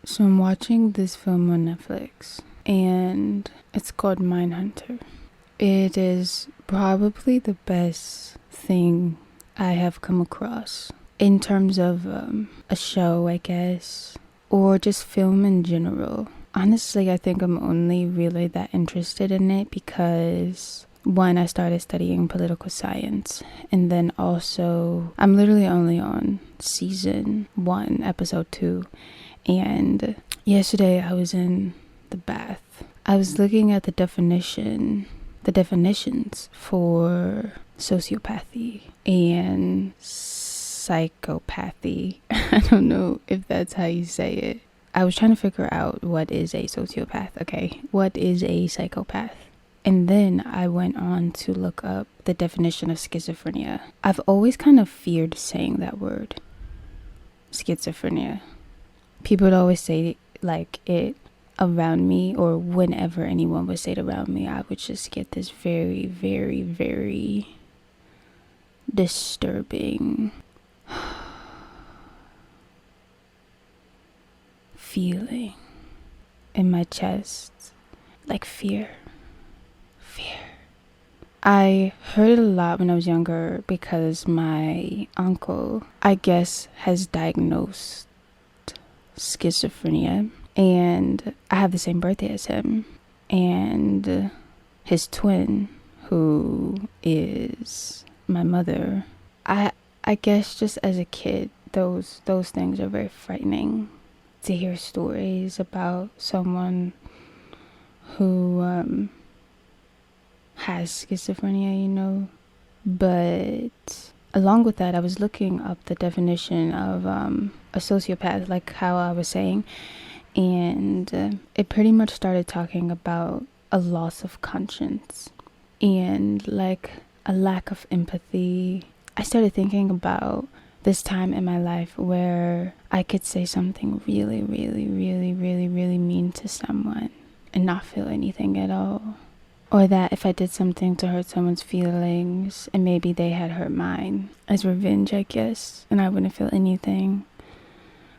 So I'm watching this film on Netflix, and it's called Mindhunter. It is probably the best thing I have come across in terms of a show, I guess, or just film in general. Honestly, I think I'm only really that interested in it because one, I started studying political science, and then also I'm literally only on season 1, episode 2. And yesterday I was in the bath. I was looking at the definitions for sociopathy and psychopathy. I don't know if that's how you say it. I was trying to figure out what is a sociopath, okay? What is a psychopath? And then I went on to look up the definition of schizophrenia. I've always kind of feared saying that word, schizophrenia. People would always say like it around me, or whenever anyone would say it around me, I would just get this very, very, very disturbing feeling in my chest, like fear. I heard it a lot when I was younger because my uncle, I guess, has diagnosed schizophrenia, and I have the same birthday as him, and his twin, who is my mother. I guess just as a kid, those things are very frightening, to hear stories about someone who has schizophrenia, but along with that, I was looking up the definition of a sociopath, like how I was saying, and it pretty much started talking about a loss of conscience and like a lack of empathy. I started thinking about this time in my life where I could say something really, really, really, really, really mean to someone and not feel anything at all. Or that if I did something to hurt someone's feelings and maybe they had hurt mine as revenge, I guess, and I wouldn't feel anything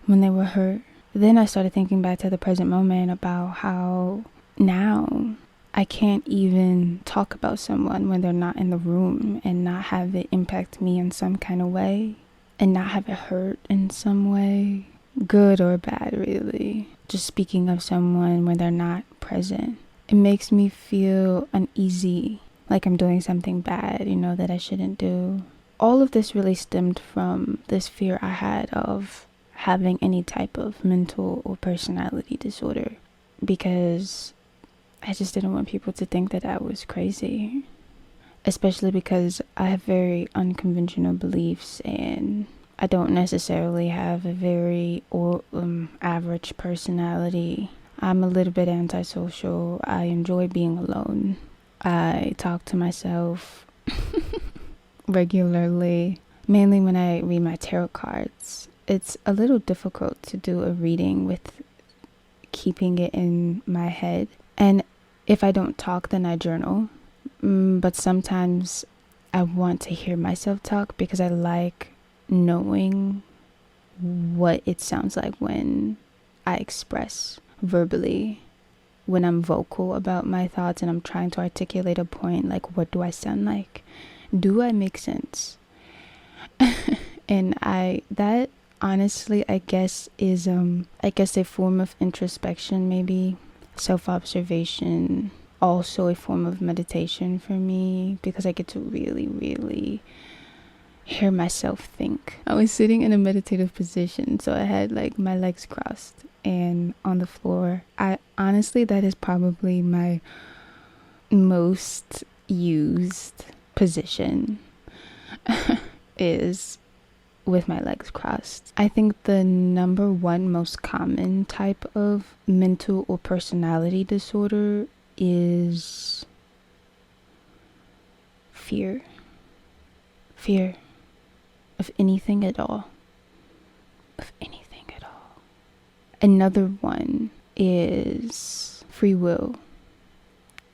when they were hurt. Then I started thinking back to the present moment about how now I can't even talk about someone when they're not in the room and not have it impact me in some kind of way and not have it hurt in some way, good or bad, really. Just speaking of someone when they're not present. It makes me feel uneasy, like I'm doing something bad, that I shouldn't do. All of this really stemmed from this fear I had of having any type of mental or personality disorder, because I just didn't want people to think that I was crazy, especially because I have very unconventional beliefs and I don't necessarily have a very average personality. I'm a little bit antisocial. I enjoy being alone. I talk to myself regularly, mainly when I read my tarot cards. It's a little difficult to do a reading with keeping it in my head. And if I don't talk, then I journal. But sometimes I want to hear myself talk because I like knowing what it sounds like when I express verbally, when I'm vocal about my thoughts and I'm trying to articulate a point. Like, what do I sound like? Do I make sense? And that honestly, I guess is a form of introspection, maybe self-observation, also a form of meditation for me, because I get to really, really hear myself think. I was sitting in a meditative position, so I had like my legs crossed and on the floor. I honestly, that is probably my most used position is with my legs crossed. I think the number one most common type of mental or personality disorder is fear of anything at all. Another one is free will.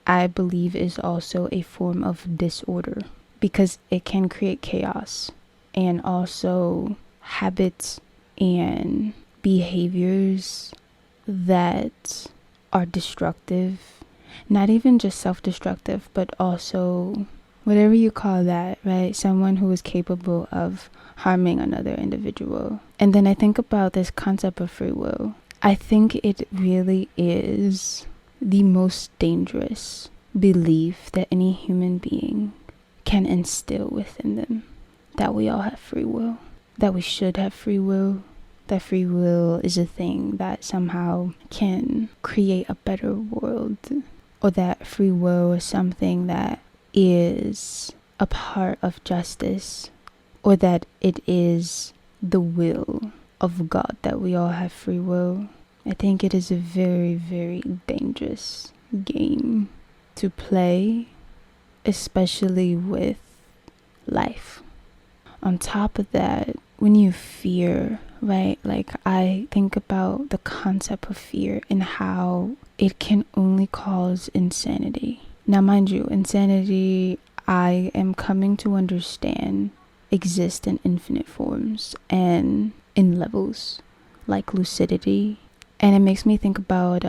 I believe is also a form of disorder because it can create chaos, and also habits and behaviors that are destructive, not even just self-destructive, but also whatever you call that, right? Someone who is capable of harming another individual. And then I think about this concept of free will. I think it really is the most dangerous belief that any human being can instill within them. That we all have free will. That we should have free will. That free will is a thing that somehow can create a better world. Or that free will is something that is a part of justice. Or that it is the will of God that we all have free will. I think it is a very, very dangerous game to play, especially with life. On top of that, when you fear, right? Like, I think about the concept of fear and how it can only cause insanity. Now, mind you, insanity, I am coming to understand, exists in infinite forms and in levels, like lucidity. And it makes me think about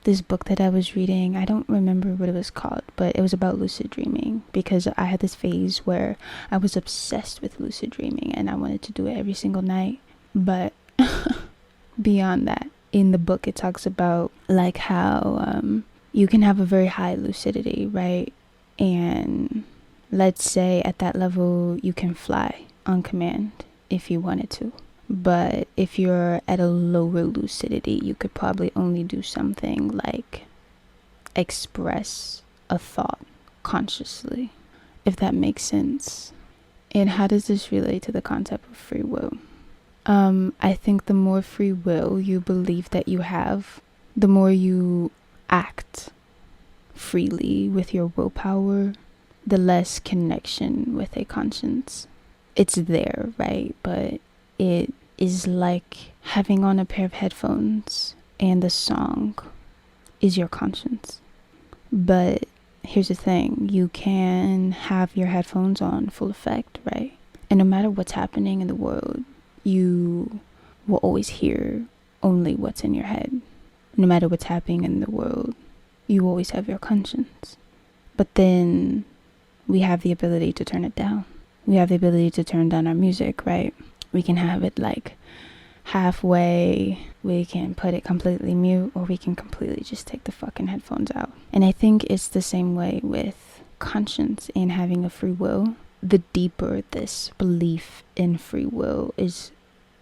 this book that I was reading. I don't remember what it was called, but it was about lucid dreaming, because I had this phase where I was obsessed with lucid dreaming and I wanted to do it every single night. But beyond that, in the book it talks about like how you can have a very high lucidity, right? And let's say at that level you can fly on command if you wanted to. But if you're at a lower lucidity, you could probably only do something like express a thought consciously, if that makes sense. And how does this relate to the concept of free will? I think the more free will you believe that you have, the more you act freely with your willpower, the less connection with a conscience. It's there, right? But it is like having on a pair of headphones and the song is your conscience. But here's the thing, you can have your headphones on full effect, right? And no matter what's happening in the world, you will always hear only what's in your head. No matter what's happening in the world, you always have your conscience. But then we have the ability to turn it down. We have the ability to turn down our music, right? We can have it like halfway, we can put it completely mute, or we can completely just take the fucking headphones out. And I think it's the same way with conscience and having a free will. The deeper this belief in free will is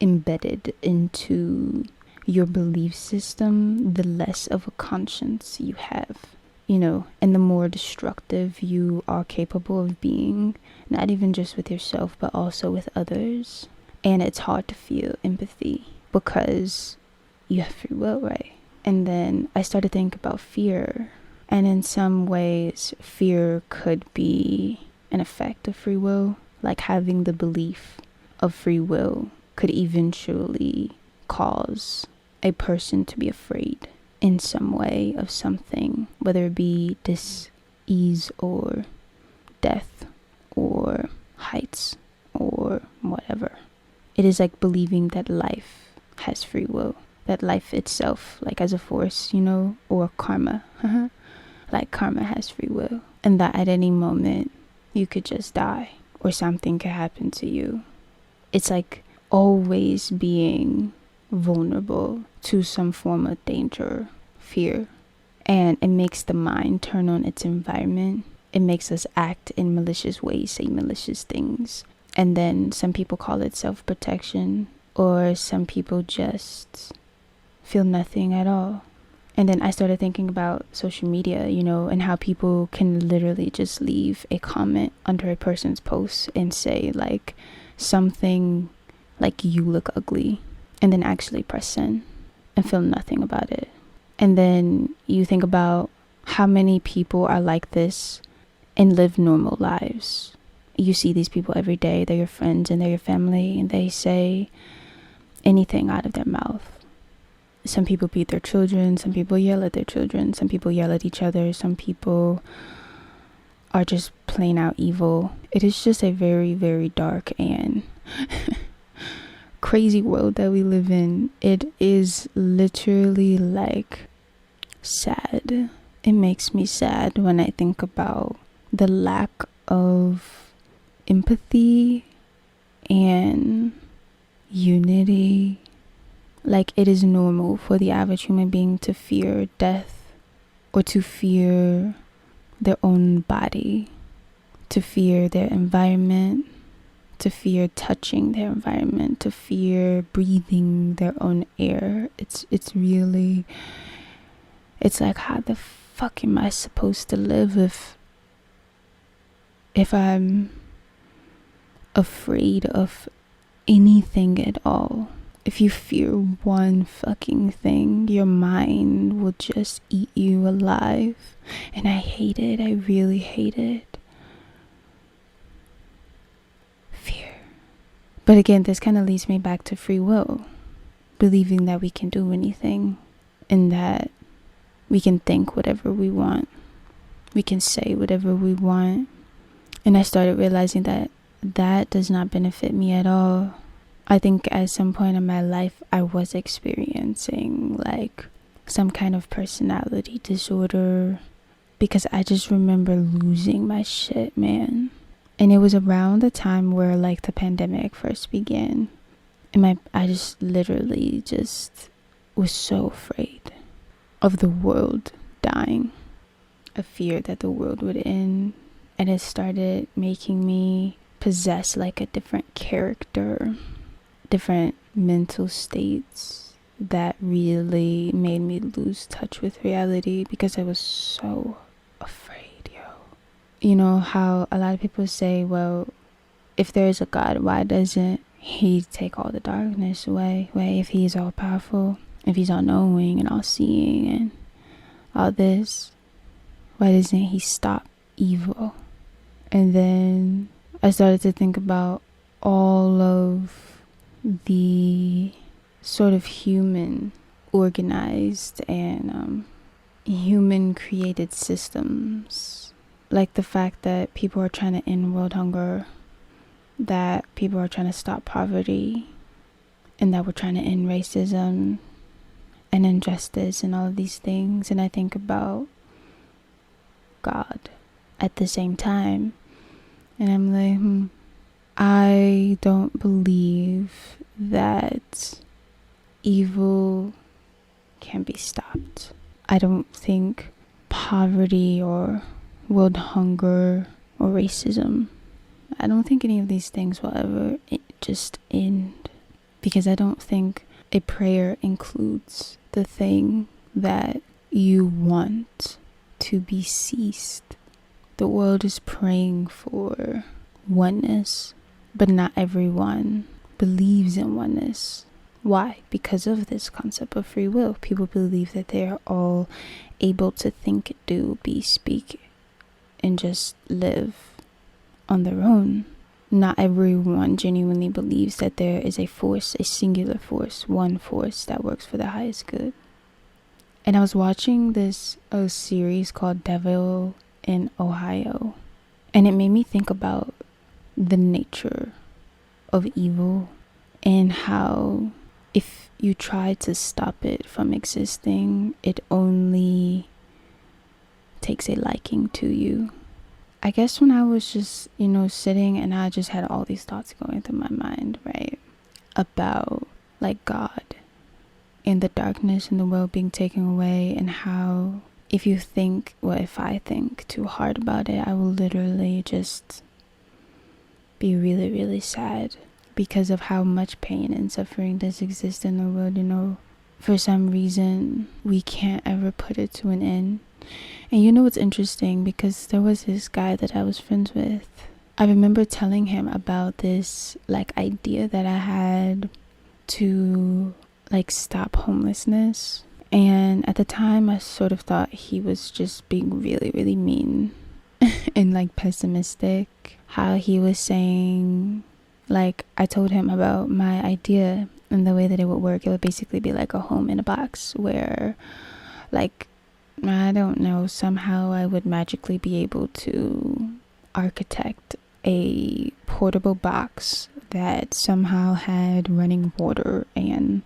embedded into your belief system, the less of a conscience you have, you know, and the more destructive you are capable of being, not even just with yourself, but also with others. And it's hard to feel empathy because you have free will, right? And then I started to think about fear. And in some ways, fear could be an effect of free will. Like having the belief of free will could eventually cause a person to be afraid in some way of something, whether it be dis-ease or death or heights or whatever. It is like believing that life has free will, that life itself, like as a force, you know, or karma, like karma has free will, and that at any moment you could just die or something could happen to you. It's like always being vulnerable to some form of danger, fear, and it makes the mind turn on its environment. It makes us act in malicious ways, say malicious things. And then some people call it self-protection, or some people just feel nothing at all. And then I started thinking about social media, you know, and how people can literally just leave a comment under a person's post and say like something like you look ugly, and then actually press send and feel nothing about it. And then you think about how many people are like this and live normal lives. You see these people every day, they're your friends and they're your family, and they say anything out of their mouth. Some people beat their children, some people yell at their children, some people yell at each other, some people are just plain out evil. It is just a very, very dark and crazy world that we live in, it is literally like sad. It makes me sad when I think about the lack of empathy and unity. Like, it is normal for the average human being to fear death, or to fear their own body, to fear their environment, to fear touching their environment, to fear breathing their own air. It's really, it's like, how the fuck am I supposed to live if I'm afraid of anything at all? If you fear one fucking thing, your mind will just eat you alive. And I hate it. I really hate it. Fear. But again, this kind of leads me back to free will. Believing that we can do anything, and that we can think whatever we want. We can say whatever we want. And I started realizing that that does not benefit me at all. I think at some point in my life, I was experiencing like some kind of personality disorder, because I just remember losing my shit, man. And it was around the time where like the pandemic first began. And I just literally just was so afraid of the world dying. A fear that the world would end. And it started making me possess like a different character, different mental states that really made me lose touch with reality, because I was so afraid, yo. You know how a lot of people say, well, if there is a God, why doesn't he take all the darkness away? If he's all powerful, if he's all knowing and all seeing and all this, why doesn't he stop evil? And then I started to think about all of the sort of human organized and human created systems, like the fact that people are trying to end world hunger, that people are trying to stop poverty, and that we're trying to end racism and injustice and all of these things. And I think about God at the same time, and I'm like, I don't believe that evil can be stopped. I don't think poverty or world hunger or racism, I don't think any of these things will ever just end, because I don't think a prayer includes the thing that you want to be ceased. The world is praying for oneness, but not everyone believes in oneness. Why? Because of this concept of free will. People believe that they are all able to think, do, be, speak, and just live on their own. Not everyone genuinely believes that there is a force, a singular force, one force that works for the highest good. And I was watching a series called Devil in Ohio, and it made me think about the nature of evil, and how if you try to stop it from existing, it only takes a liking to you. I guess when I was just, sitting, and I just had all these thoughts going through my mind, right, about like God and the darkness in the world being taken away, and how if I think too hard about it, I will literally just be really, really sad because of how much pain and suffering does exist in the world. For some reason, we can't ever put it to an end. And what's interesting, because there was this guy that I was friends with. I remember telling him about this idea that I had to stop homelessness. And at the time, I sort of thought he was just being really, really mean and pessimistic. How he was saying, I told him about my idea, and the way that it would work. It would basically be like a home in a box where, I don't know, somehow I would magically be able to architect a portable box that somehow had running water and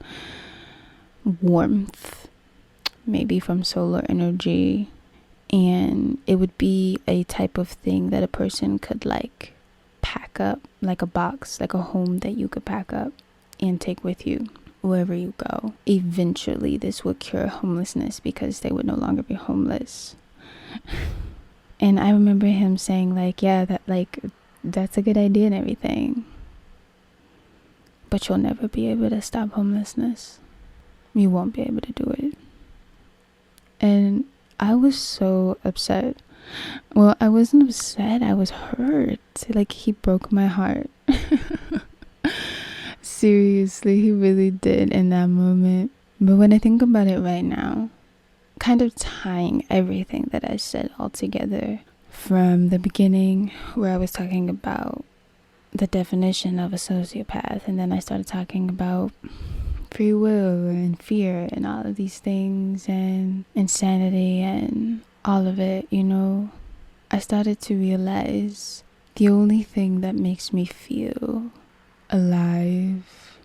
warmth, maybe from solar energy, and it would be a type of thing that a person could like pack up, like a box, like a home that you could pack up and take with you wherever you go. Eventually this would cure homelessness because they would no longer be homeless. And I remember him saying like, yeah, that's a good idea and everything, but you'll never be able to stop homelessness. You won't be able to do it. And I was so upset. Well, I wasn't upset, I was hurt. Like, he broke my heart. Seriously, he really did in that moment. But when I think about it right now, kind of tying everything that I said all together from the beginning, where I was talking about the definition of a sociopath, and then I started talking about free will and fear and all of these things and insanity and all of it, you know, I started to realize the only thing that makes me feel alive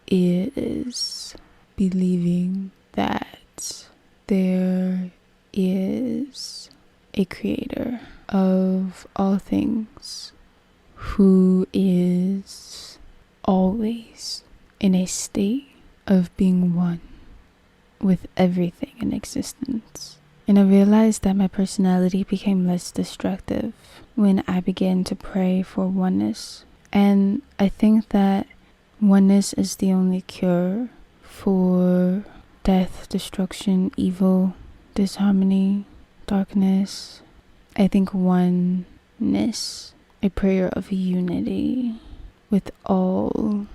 is believing that there is a creator of all things who is always in a state of being one with everything in existence. And I realized that my personality became less destructive when I began to pray for oneness. And I think that oneness is the only cure for death, destruction, evil, disharmony, darkness. I think oneness, a prayer of unity with all,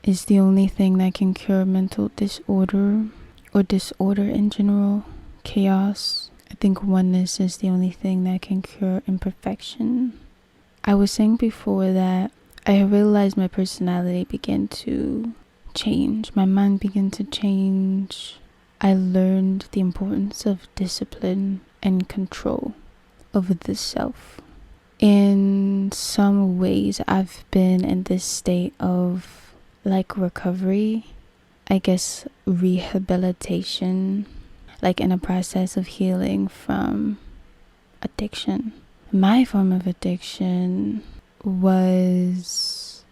is the only thing that can cure mental disorder or disorder in general, chaos. I think oneness is the only thing that can cure imperfection. I was saying before that I realized my personality began to change. My mind began to change. I learned the importance of discipline and control over the self. In some ways, I've been in this state of like recovery, I guess rehabilitation, like in a process of healing from addiction. My form of addiction was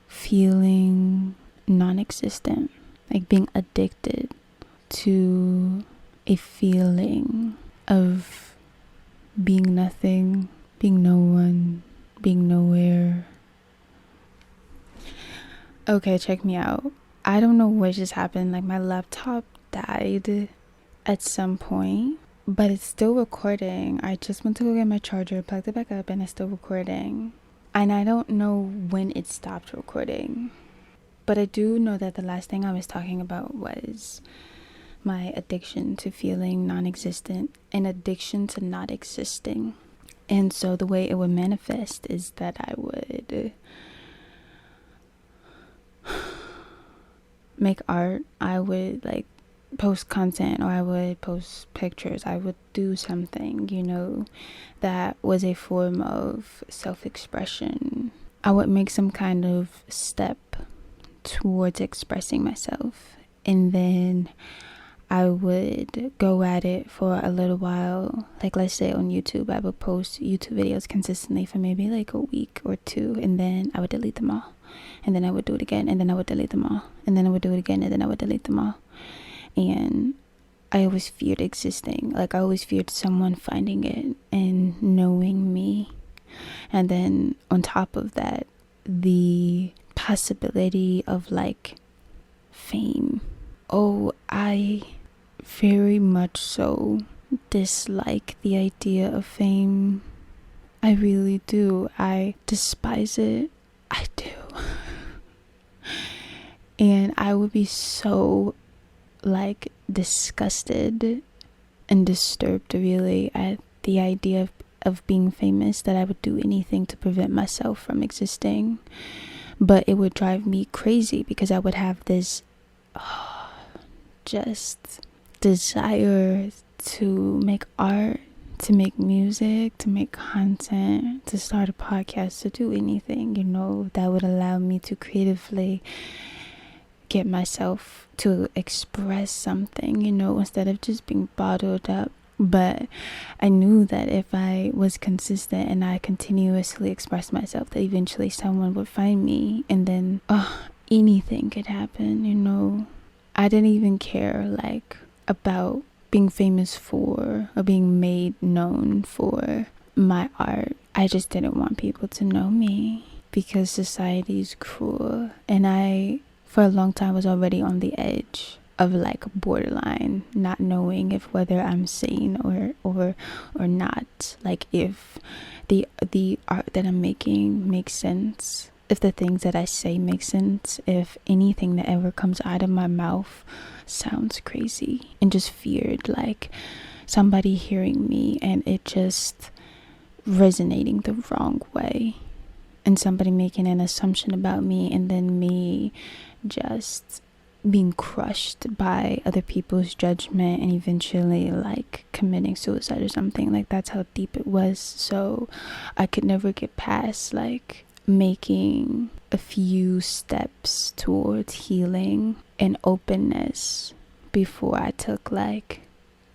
feeling non-existent, like being addicted to a feeling of being nothing, being no one, being nowhere. Okay, check me out. I don't know what just happened. Like, my laptop died at some point, but it's still recording. I just went to go get my charger, plugged it back up, and it's still recording. And I don't know when it stopped recording, but I do know that the last thing I was talking about was my addiction to feeling non-existent and addiction to not existing. And so the way it would manifest is that I would make art, I would like post content, or I would post pictures, I would do something, you know, that was a form of self-expression. I would make some kind of step towards expressing myself, and then I would go at it for a little while. Like, let's say on YouTube, I would post YouTube videos consistently for maybe like a week or two, and then I would delete them all, and then I would do it again, and then I would delete them all, and then I would do it again, and then I would delete them all. And I always feared existing. Like, I always feared someone finding it and knowing me. And then on top of that, the possibility of like fame. Oh, I very much so dislike the idea of fame. I really do. I despise it. I do. And I would be so like disgusted and disturbed really at the idea of being famous that I would do anything to prevent myself from existing. But it would drive me crazy because I would have this just desire to make art, to make music, to make content, to start a podcast, to do anything, that would allow me to creatively get myself to express something, instead of just being bottled up. But I knew that if I was consistent and I continuously expressed myself, that eventually someone would find me, and then anything could happen. I didn't even care about being famous for or being made known for my art. I just didn't want people to know me because society is cruel, and I for a long time was already on the edge of borderline, not knowing if whether I'm sane or not, if the art that I'm making makes sense, if the things that I say make sense, if anything that ever comes out of my mouth sounds crazy, and just feared somebody hearing me and it just resonating the wrong way, and somebody making an assumption about me, and then me just being crushed by other people's judgment, and eventually committing suicide or something. That's how deep it was. So I could never get past making a few steps towards healing and openness before I took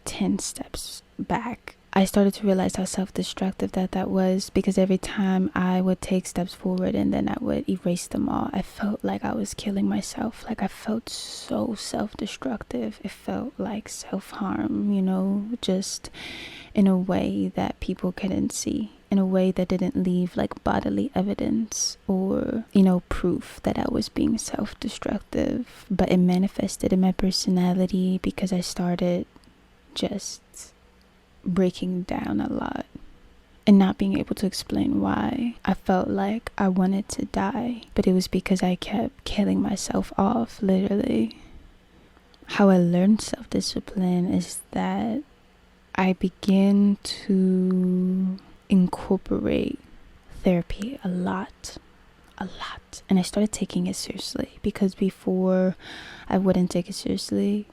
10 steps back. I started to realize how self-destructive that was, because every time I would take steps forward and then I would erase them all, I felt like I was killing myself. I felt so self-destructive. It felt like self-harm, just in a way that people couldn't see, in a way that didn't leave bodily evidence or, proof that I was being self-destructive. But it manifested in my personality because I started just breaking down a lot and not being able to explain why. I felt like I wanted to die, but it was because I kept killing myself off, literally. How I learned self-discipline is that I began to incorporate therapy a lot, and I started taking it seriously, because before I wouldn't take it seriously.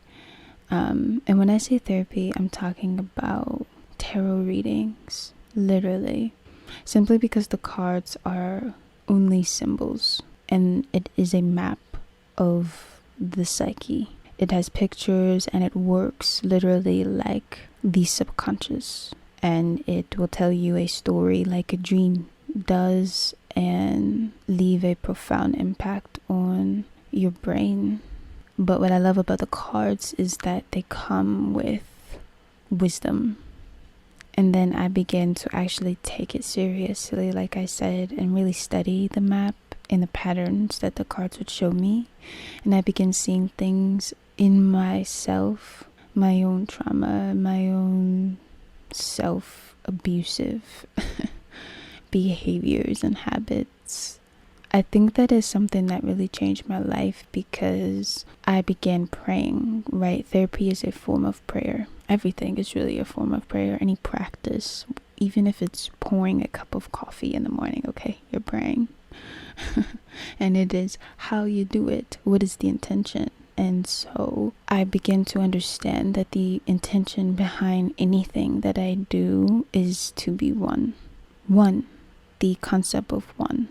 And when I say therapy, I'm talking about tarot readings, literally, simply because the cards are only symbols, and it is a map of the psyche. It has pictures, and it works literally like the subconscious, and it will tell you a story like a dream does and leave a profound impact on your brain. But what I love about the cards is that they come with wisdom. And then I began to actually take it seriously, like I said, and really study the map and the patterns that the cards would show me. And I began seeing things in myself, my own trauma, my own self-abusive behaviors and habits. I think that is something that really changed my life, because I began praying, right? Therapy is a form of prayer. Everything is really a form of prayer. Any practice, even if it's pouring a cup of coffee in the morning, okay, you're praying. And it is how you do it. What is the intention? And so I began to understand that the intention behind anything that I do is to be one. One, the concept of one.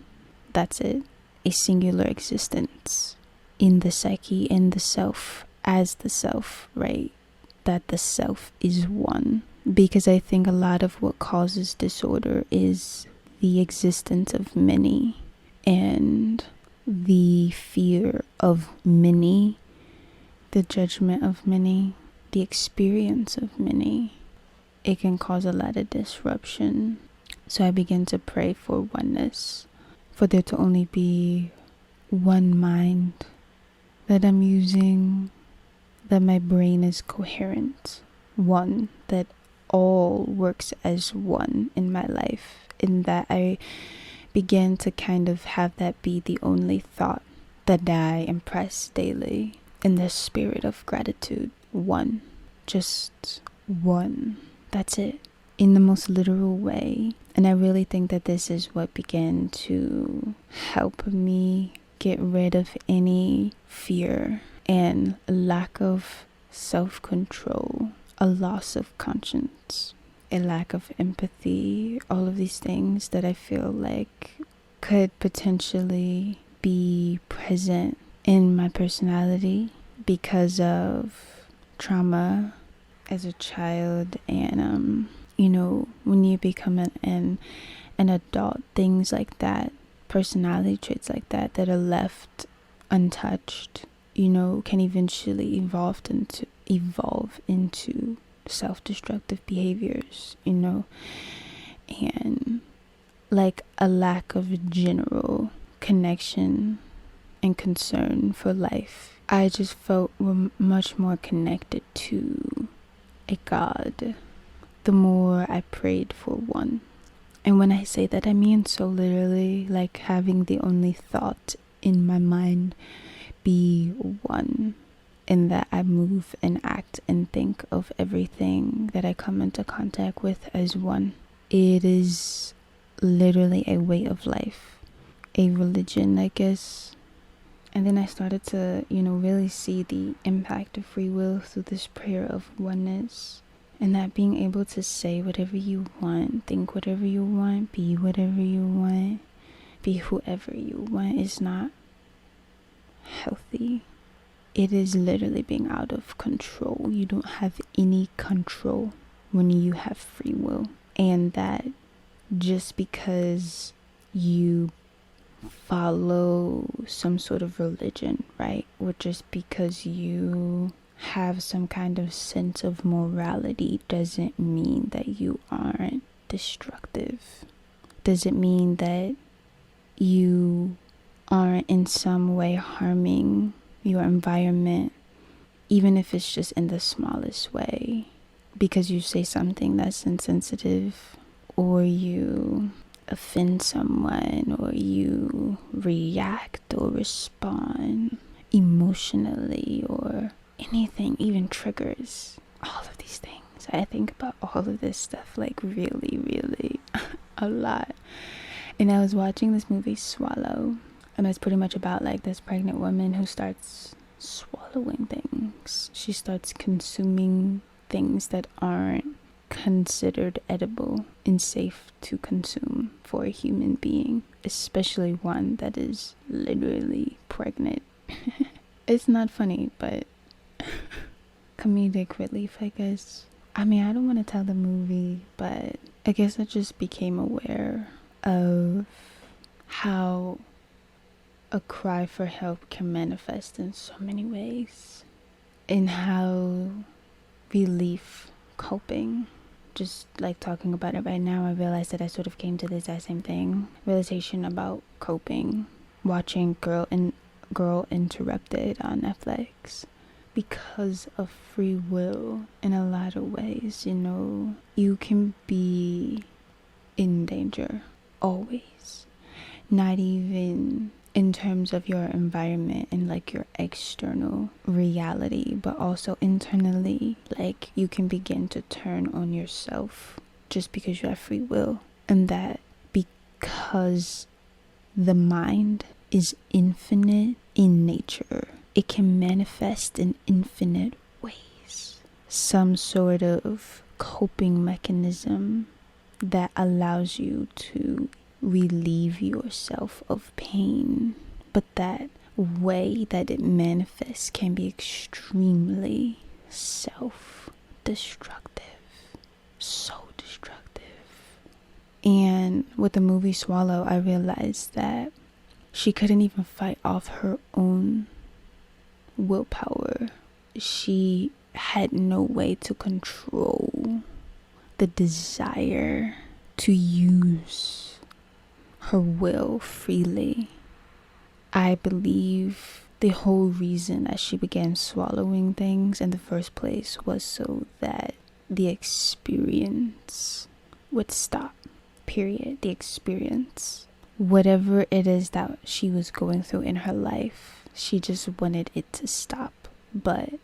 That's it. A singular existence in the psyche, in the self, as the self, right? That the self is one. Because I think a lot of what causes disorder is the existence of many, and the fear of many, the judgment of many, the experience of many. It can cause a lot of disruption. So I began to pray for oneness, for there to only be one mind that I'm using, that my brain is coherent, one, that all works as one in my life, in that I began to kind of have that be the only thought that I impress daily, in the spirit of gratitude. One, just one, that's it, in the most literal way. And I really think that this is what began to help me get rid of any fear and lack of self-control, a loss of conscience. a lack of empathy, all of these things that I feel like could potentially be present in my personality because of trauma as a child. And when you become an adult, things like that, personality traits like that are left untouched, can eventually evolve into self-destructive behaviors, and like a lack of general connection and concern for life. I just felt much more connected to a God the more I prayed for one. And when I say that, I mean so literally, like having the only thought in my mind be one, in that I move and act and think of everything that I come into contact with as one. It is literally a way of life, a religion, I guess. And then I started to, really see the impact of free will through this prayer of oneness. And that being able to say whatever you want, think whatever you want, be whatever you want, be whoever you want is not healthy. It is literally being out of control. You don't have any control when you have free will. And that just because you follow some sort of religion, right? Or just because you have some kind of sense of morality doesn't mean that you aren't destructive. Doesn't mean that you aren't in some way harming your environment, even if it's just in the smallest way, because you say something that's insensitive, or you offend someone, or you react or respond emotionally, or anything, even triggers. All of these things, I think about all of this stuff like really, really a lot. And I was watching this movie Swallow, and it's pretty much about like this pregnant woman who starts swallowing things. She starts consuming things that aren't considered edible and safe to consume for a human being, especially one that is literally pregnant. It's not funny, but comedic relief, I guess. I mean, I don't want to tell the movie, but I guess I just became aware of how a cry for help can manifest in so many ways, and how relief, coping, just like talking about it right now, I realized that I sort of came to this same thing, realization about coping, watching Girl Interrupted on Netflix. Because of free will, in a lot of ways, you can be in danger always, not even in terms of your environment and like your external reality, but also internally. Like you can begin to turn on yourself just because you have free will, and that because the mind is infinite in nature, it can manifest in infinite ways. Some sort of coping mechanism that allows you to relieve yourself of pain. But that way that it manifests can be extremely self-destructive. So destructive. And with the movie Swallow, I realized that she couldn't even fight off her own willpower. She had no way to control the desire to use her will freely. I believe the whole reason that she began swallowing things in the first place was so that the experience would stop. Period. The experience. Whatever it is that she was going through in her life, she just wanted it to stop. But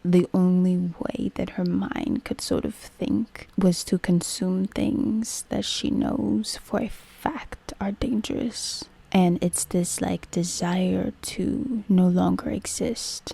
the only way that her mind could sort of think was to consume things that she knows for a fact are dangerous. And it's this like desire to no longer exist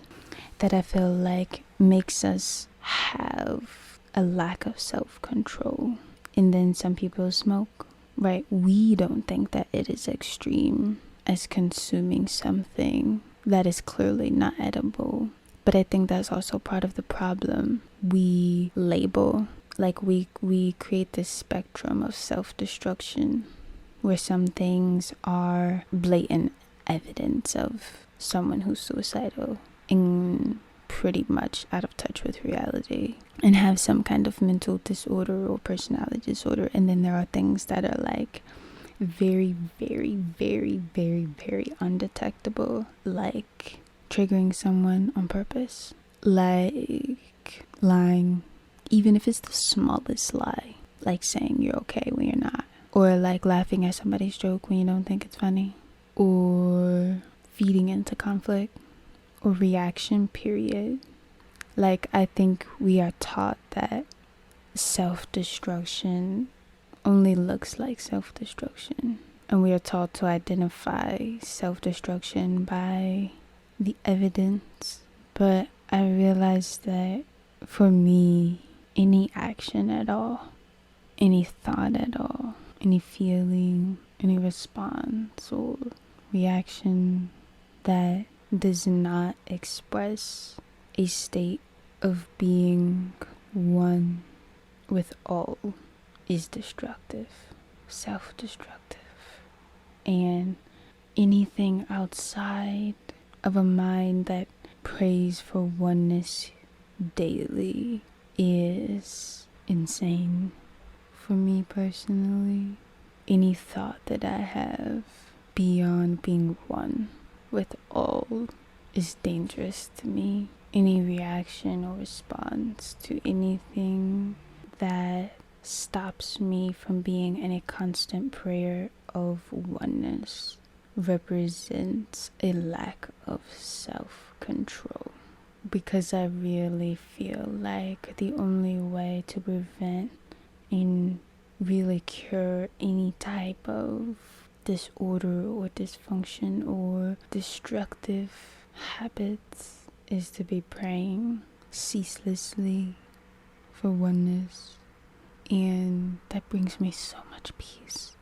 that I feel like makes us have a lack of self-control. And then some people smoke, right? We don't think that it is extreme as consuming something that is clearly not edible. But I think that's also part of the problem. We label, like we create this spectrum of self-destruction where some things are blatant evidence of someone who's suicidal and pretty much out of touch with reality and have some kind of mental disorder or personality disorder. And then there are things that are like very, very, very, very, very undetectable, like triggering someone on purpose, like lying, even if it's the smallest lie, like saying you're okay when you're not, or like laughing at somebody's joke when you don't think it's funny, or feeding into conflict or reaction, period. Like, I think we are taught that self-destruction only looks like self-destruction, and we are taught to identify self-destruction by the evidence. But I realized that for me, any action at all, any thought at all, any feeling, any response or reaction that does not express a state of being one with all is destructive, self-destructive. And anything outside of a mind that prays for oneness daily is insane. For me personally, any thought that I have beyond being one with all is dangerous to me. Any reaction or response to anything that stops me from being in a constant prayer of oneness represents a lack of self-control. Because I really feel like the only way to prevent and really cure any type of disorder or dysfunction or destructive habits is to be praying ceaselessly for oneness. And that brings me so much peace.